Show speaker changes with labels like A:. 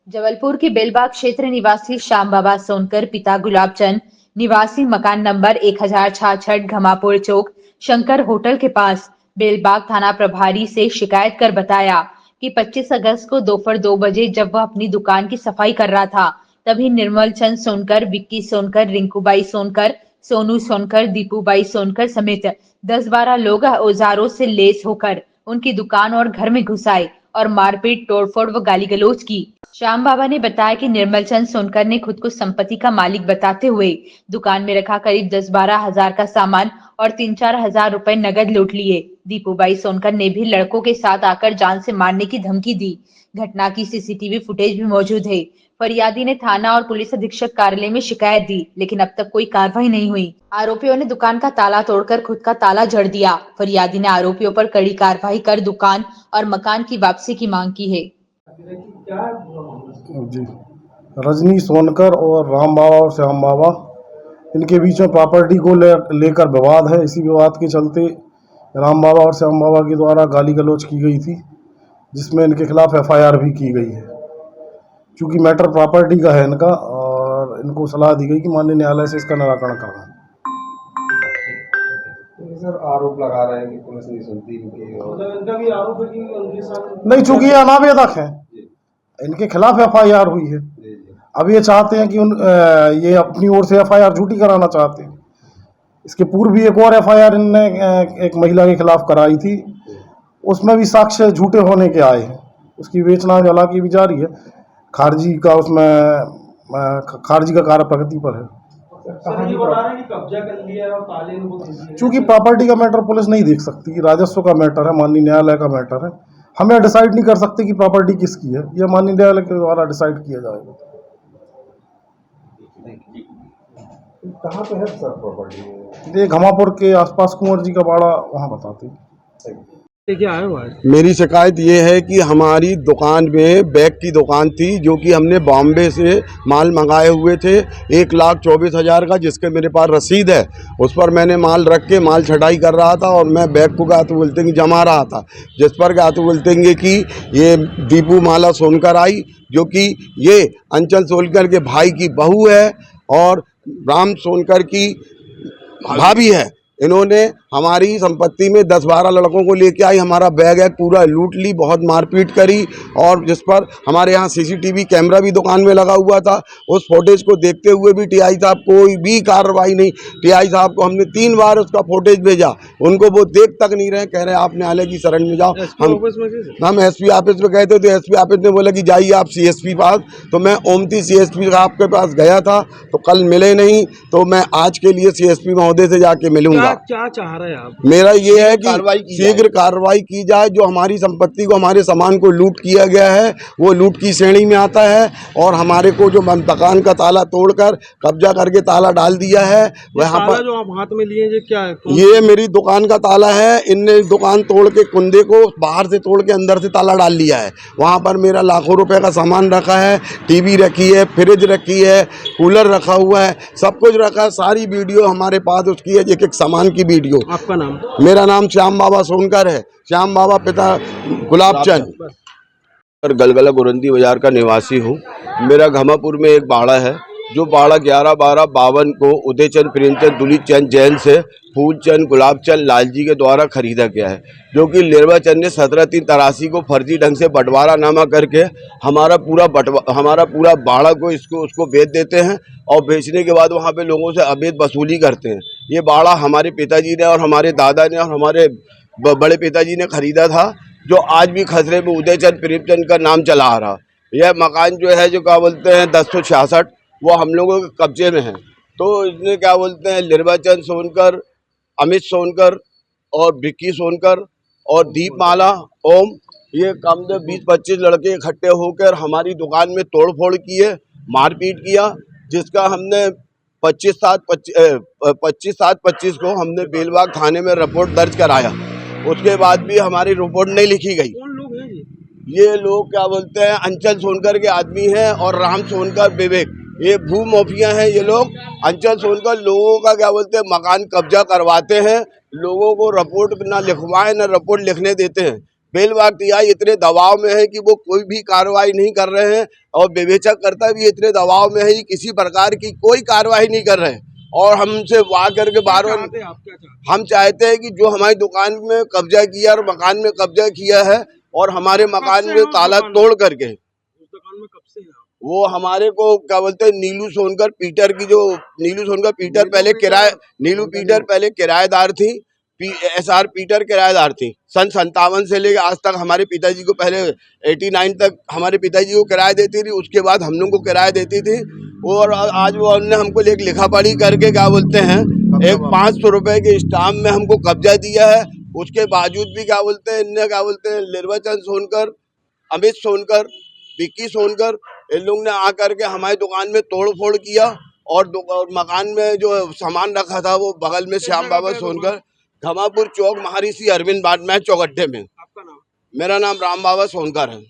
A: जबलपुर के बेलबाग क्षेत्र निवासी श्याम बाबा सोनकर पिता गुलाब चंद निवासी मकान नंबर 1066 घमापुर चौक शंकर होटल के पास बेलबाग थाना प्रभारी से शिकायत कर बताया कि 25 अगस्त को दोपहर 2 बजे जब वह अपनी दुकान की सफाई कर रहा था, तभी निर्मल चंद सोनकर, विक्की सोनकर, रिंकूबाई सोनकर, सोनू सोनकर, दीपूबाई सोनकर समेत 10-12 लोग औजारों से लैस होकर उनकी दुकान और घर में घुस आए और मारपीट, तोड़फोड़ व गाली गलौज की। श्याम बाबा ने बताया कि निर्मल चंद सोनकर ने खुद को संपत्ति का मालिक बताते हुए दुकान में रखा करीब 10-12 हजार का सामान और 3-4 हजार रुपए नगद लूट लिए। दीपूबाई सोनकर ने भी लड़कों के साथ आकर जान से मारने की धमकी दी। घटना की सीसीटीवी फुटेज भी मौजूद है। फरियादी ने थाना और पुलिस अधीक्षक कार्यालय में शिकायत दी, लेकिन अब तक कोई कार्रवाई नहीं हुई। आरोपियों ने दुकान का ताला तोड़कर खुद का ताला जड़ दिया। फरियादी ने आरोपियों पर कड़ी कार्रवाई कर दुकान और मकान की वापसी की मांग की है।
B: जी, रजनी सोनकर और राम बाबा और श्याम बाबा, इनके बीच में प्रॉपर्टी को लेकर विवाद है। इसी विवाद के चलते राम बाबा और श्याम बाबा के द्वारा गाली गलौज की गई थी, जिसमें इनके खिलाफ एफआईआर भी की गई है। क्योंकि मैटर प्रॉपर्टी का है इनका, और इनको सलाह दी गई कि माननीय न्यायालय से इसका निराकरण करना।
C: सर आरोप लगा रहे हैं कि पुलिस नहीं सुनती इनका भी आरोप है कि उनके साथ
B: नहीं, चूंकि ये अनावेदक है, इनके खिलाफ एफआईआर हुई है। अब ये चाहते हैं कि ये अपनी ओर से एफआईआर झूठी कराना चाहते हैं। इसके पूर्व भी एक और एफआईआर इनने एक महिला के खिलाफ कराई थी, उसमें भी साक्ष्य झूठे होने के आए हैं। उसकी विवेचना हालांकि भी जारी है। खारिजी का कार्य प्रगति पर है।
C: सर ये बता रहे हैं कि कब्जा कर लिया है और ताले इनको दे दिए।
B: चूंकि प्रॉपर्टी का मैटर पुलिस नहीं देख सकती, राजस्व का मैटर है, माननीय न्यायालय का मैटर है। हमें डिसाइड नहीं कर सकते कि प्रॉपर्टी किसकी है, यह माननीय न्यायालय के द्वारा डिसाइड किया जाएगा।
C: कहाँ पे है सर प्रॉपर्टी?
B: ये घमापुर के आसपास कुंवर जी का बाड़ा, वहाँ बताते हैं।
C: क्या आए हुआ है?
D: मेरी शिकायत ये है कि हमारी दुकान में बैग की दुकान थी, जो कि हमने बॉम्बे से माल मंगाए हुए थे 1,24,000 का, जिसके मेरे पास रसीद है। उस पर मैंने माल रख के माल छटाई कर रहा था और मैं बैग को क्या तो बोलते हैं जमा रहा था, जिस पर क्या तो बोलते हैं कि ये दीपू माला सोनकर आई, जो कि ये अंचल सोनकर के भाई की बहू है और राम सोनकर की भाभी है। इन्होंने हमारी संपत्ति में 10-12 लड़कों को लेके आई, हमारा बैग पूरा लूट ली, बहुत मारपीट करी, और जिस पर हमारे यहाँ सीसीटीवी कैमरा भी दुकान में लगा हुआ था। उस फुटेज को देखते हुए भी टीआई साहब कोई भी कार्रवाई नहीं। टीआई साहब को हमने 3 बार उसका फुटेज भेजा, उनको वो देख तक नहीं रहे, कह रहे आप न्यायालय की शरण में जाओ। हम एसपी ऑफिस में गए थे, तो एसपी ऑफिस ने बोला कि जाइए आप सीएसपी पास। तो मैं ओमती सीएसपी साहब के पास गया था, तो कल मिले नहीं, तो मैं आज के लिए सीएसपी महोदय से जाके मिलूंगा।
C: क्या चाह रहे हैं आप?
D: मेरा ये है कि शीघ्र कार्रवाई की जाए। जो हमारी संपत्ति को, हमारे सामान को लूट किया गया है, वो लूट की श्रेणी में आता है, और हमारे को जो दुकान का ताला तोड़कर कब्जा करके ताला डाल दिया है वहाँ पर।
C: जो आप हाथ में लिए क्या है?
D: ये मेरी दुकान का ताला है। इनने दुकान तोड़ के, कुंदे को बाहर से तोड़ के अंदर से ताला डाल लिया है। वहाँ पर मेरा लाखों रुपए का सामान रखा है, टीवी रखी है, फ्रिज रखी है, कूलर रखा हुआ है, सब कुछ रखा है। सारी वीडियो हमारे पास उसकी है, एक एक सामान की वीडियो।
C: आपका नाम?
D: मेरा नाम श्याम बाबा सोनकर है। श्याम बाबा पिता गुलाब चंद। गलगला गुरंदी बाजार का निवासी हूँ। मेरा घमापुर में एक बाड़ा है, जो बाड़ा 11/12/52 को उदय चंद, प्रेमचंद, दुलित चंद जैन से फूलचंद, गुलाब चंद, लालजी के द्वारा खरीदा गया है, जो कि निर्मल चंद ने 17/3/83 को फर्जी ढंग से बंटवारा नामा करके हमारा पूरा बाड़ा को उसको बेच देते हैं, और बेचने के बाद वहाँ पे लोगों से अवैध वसूली करते हैं। ये बाड़ा हमारे पिताजी ने और हमारे दादा ने और हमारे बड़े पिताजी ने खरीदा था, जो आज भी खसरे में उदय चंद, प्रेमचंद का नाम चला आ रहा। यह मकान जो है, जो क्या बोलते हैं 1066, वो हम लोगों के कब्जे में है। तो इसने क्या बोलते हैं निर्मल चंद सोनकर, अमित सोनकर और विक्की सोनकर और दीपमाला ओम, ये कम से 20-25 लड़के इकट्ठे होकर हमारी दुकान में तोड़फोड़ किए, मारपीट किया, जिसका हमने 25/7/25 को हमने बेलबाग थाने में रिपोर्ट दर्ज कराया। उसके बाद भी हमारी रिपोर्ट नहीं लिखी गई।
C: कौन लोग हैं
D: ये लोग क्या बोलते हैं अंचल सोनकर के आदमी हैं और राम सोनकर, विवेक, ये भू माफिया हैं। ये लोग अंचल सोनकर लोगों का क्या बोलते हैं मकान कब्जा करवाते हैं, लोगों को रिपोर्ट ना लिखवाएं, ना रिपोर्ट लिखने देते हैं। बेलबाग टीआई इतने दबाव में है कि वो कोई भी कार्रवाई नहीं कर रहे हैं और विवेचक कर्ता भी इतने दबाव में है कि किसी प्रकार की कोई कार्रवाई नहीं कर रहे हैं। और हमसे वाह करके बार बार हम चाहते हैं कि जो हमारी दुकान में कब्जा किया और मकान में कब्जा किया है और हमारे मकान में ताला तोड़ करके,
C: दुकान में कब से है?
D: वो हमारे को क्या बोलते हैं नीलू सोनकर पीटर की, जो नीलू सोनकर पीटर पहले किराएदार थी, SR पीटर किराएदार थी। सन 57 से लेकर आज तक हमारे पिताजी को, पहले 89 तक हमारे पिताजी को किराया देती थी, उसके बाद हम लोग को किराया देती थी। और आज वो हमने हमको एक लिखा पढ़ी करके क्या बोलते हैं एक 500 रुपए के स्टाम्प में हमको कब्जा दिया है। उसके बावजूद भी क्या बोलते हैं इनने क्या बोलते हैं निर्वाचन सोनकर, अमित सोनकर, विक्की सोनकर, इन लोग ने आकर के हमारी दुकान में तोड़ फोड़ किया और मकान में जो सामान रखा था वो बगल में श्याम बाबा सोनकर, घमापुर चौक, महर्षि अरविंद बाट में चौगड्ढे में।
C: आपका नाम?
D: मेरा नाम राम बाबा सोनकर है।